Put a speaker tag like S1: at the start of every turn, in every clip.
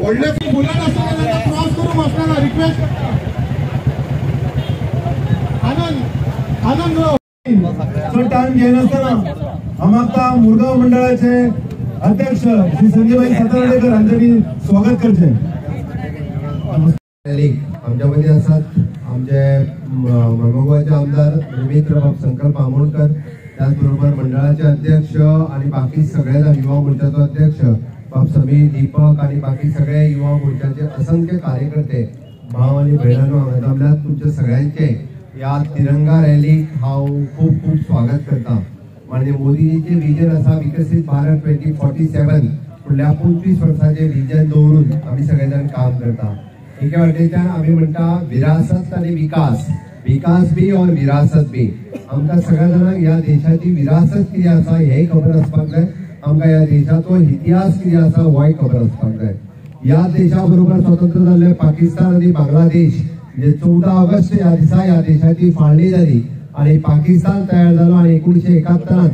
S1: व्हडले बोलत असताना क्रॉस करून बसताना रिक्वेस्ट आनंद टाइम घेऊन असताना आमचा मुरगाव मंडळाचे अध्यक्ष श्री संजयभाई सातारडेकर यांचे स्वागत करते।
S2: आमच्यामध्ये असतात आमचे मरमगावचे आमदार मित्र संकल्प आमोणकर, त्याचबरोबर मंडळाचे अध्यक्ष आणि बाकी सगळे युवा मोर्चाचे अध्यक्ष बाप समीर, दीपक आणि बाकी सगळे युवा मोर्चाचे असंख्य कार्यकर्ते, भाव आणि बहिणांनो, आम्हाला तुमच्या सगळ्यांचे या तिरंगा रॅलीक हांव खूप खूप स्वागत करता। म्हणजे मोदीजीचे विजन असा विकसित भारत 2047 फुडल्या 25 वर्षाचे विजन दवरून आम्ही सगळेजण काम करता। एके वाटेच्यान आम्ही म्हणता विरासत आणि विकास, विकास बी और विरासत बी। आमकां सगळ्या जाणांक ह्या देशाची विरासत कितें आसा हेय खबर आसपाक जाय, आमकां ह्या देशाचो इतिहास कितें आसा होय खबर आसपाक जाय। ह्या देशा बरोबर स्वतंत्र जाल्ले पाकिस्तान आणि बांगलादेश म्हणजे 14 ऑगस्ट या दिसा ह्या देशाची फाळणी जाली आणि पाकिस्तान तयार झालो आणि 1971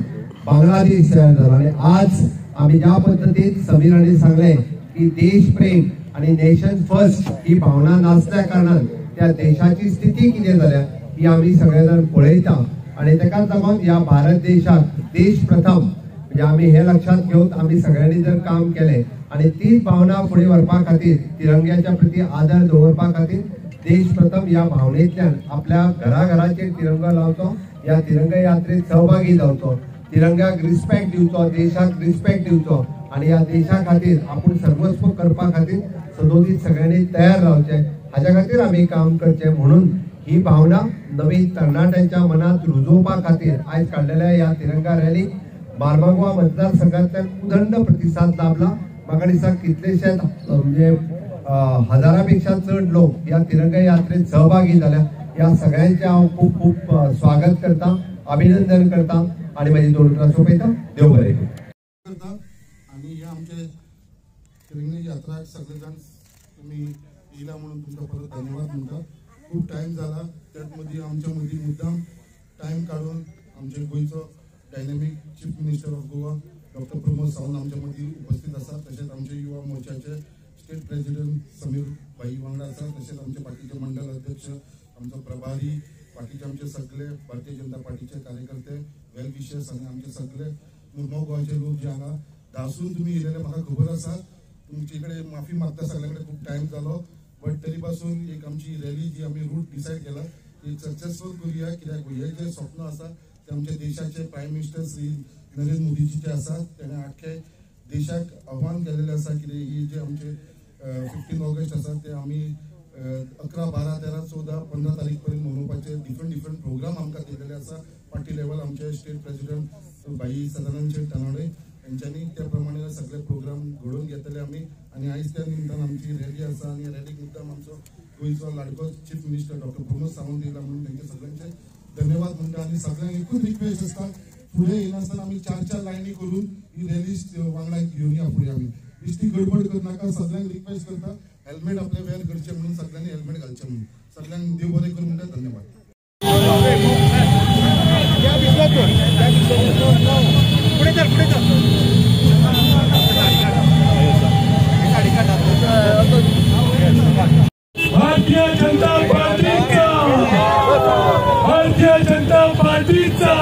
S2: बांगलादेश तयार झालो। आणि आज आम्ही ज्या पद्धतीत समीराने सांगले की देश प्रेम आणि नेशन फर्स्ट ही भावना नासल्या कारणान त्या देशाची स्थिती किती झाल्या ही आम्ही सगळेजण पळयता आणि त्याकाच लागून या भारत देशात देश प्रथम म्हणजे आम्ही हे लक्षात घेऊन आम्ही सगळ्यांनी जर काम केले आणि तीच भावना पुढे व्हरपा खातीर तिरंग्याच्या प्रती आदर दवरपा खातीर देश प्रथम या भावनेतल्यान आपल्या घराघराचेर तिरंगा लावचो, या तिरंगा यात्रेत सहभागी जावचो, तिरंग्याक रिस्पेक्ट दिवचो, देशाक रिस्पेक्ट दिवचो आणि या देशा खातीर आपण सर्वस्व करपा खातीर सदोदीत सगळ्यांनी तयार रावचे, हाच्या खातीर आम्ही काम करचे। म्हणून ही भावना नवीन तरणाट्यांच्या मनात रुजोवपा खातीर आज काढलेल्या या तिरंगा रॅलीक बाळमागवा मतदारसंघातल्यान उदंड प्रतिसाद लाभला। म्हाका दिसता कितलेशेच म्हणजे हजारापेक्षा चढ लोक या तिरंगा यात्रेत सहभागी झाल्या। या सगळ्यांचे हांव खूप खूप स्वागत करता, अभिनंदन करता आणि माझी दोन उतरां सोंपयता। देव बरें
S1: करता। आणि ह्या आमचे तिरंगा यात्रा सगळेजण तुम्ही येयला म्हणून तुमचा परत धन्यवाद म्हणटा। खूप टाइम झाला, त्यामध्ये आमच्या मध्ये मुद्दाम टाइम काढून आमचे गोयचो dynamic chief minister of Goa doctor Pramod Sawant आमच्या मध्ये उपस्थित असतात। तसेच आमचे युवा मोर्चाचे स्टेट प्रेसिडेंट समीर भाई वांगडा असतात। तसेच आमचे बाकीचे मंडल अध्यक्ष, आमचा प्रभारी, बाकीचे आमचे सगळे भारतीय जनता पार्टीचे कार्यकर्ते, वेल विशर्स आणि आमचे सगळे मुरगांव गोवाचे लोक जे हांगा धासून तुम्ही येयलेले म्हाका खबर आसा। तुमचे कडेन माफी मागता, सगळ्यांकडे खूप टाइम जालो, बट तरी पासून एक आमची रॅली जी आम्ही रूट डिसाइड केला ती सक्सेसफुल करूया, कित्याक हे जे स्वप्न आसा ते आमच्या देशाचे प्राईम मिनिस्टर श्री नरेंद्र मोदीजीचे आसात। त्याने आख्खे देशाक आव्हान केलेले आसा की ही जे आमचे 15 ऑगस्ट आसा ते आम्ही 11, 12, 13, 14, 15 तारीख पर्यंत मनोवपाचे डिफरंट प्रोग्राम आमकां दिलेले आसा। पार्टी लेवल आमचे स्टेट प्रेसिडेंट भाई सदानंद शेठ तानावडे यांच्यानी त्या प्रमाणे सगळे प्रोग्राम घडोवन घेतले आम्ही। आणि आयज त्या निमतान आमची रॅली आसा आणि रॅलीक मुद्दाम आमचो गोंयचो लाडको chief minister doctor Pramod Sawant येयला म्हणून तांचे सगळ्यांचे धन्यवाद म्हणटा। आणि सगळ्यांक एकूच रिक्वेस्ट आसता, फुडें येयनासतना आमी 4 लायनी करून ही रॅली वांगडा घेवन या फुडें आमी बेश्टी गडबड करनाका। सगळ्यांक रिक्वेस्ट करता हेल्मेट आपले वेअर करचे म्हणून, सगळ्यांनी हेल्मेट घालचे म्हणून। सगळ्यांक देव बरें करूं म्हणटा। धन्यवाद।
S3: भारतीय जनता पार्टीचा, भारतीय जनता पार्टीचा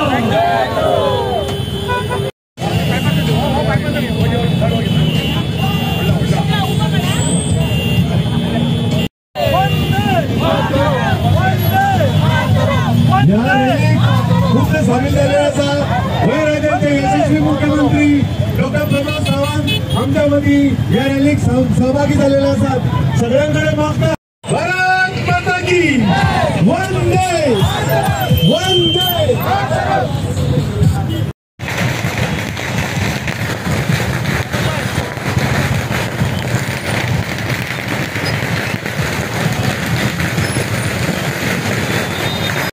S3: यशस्वी मुख्यमंत्री डॉक्टर प्रमोद सावंत आमच्यामध्ये या रॅलीक सहभागी झालेले असतात। सगळ्यांकडे मागता भारत माता की वंदे वंदे।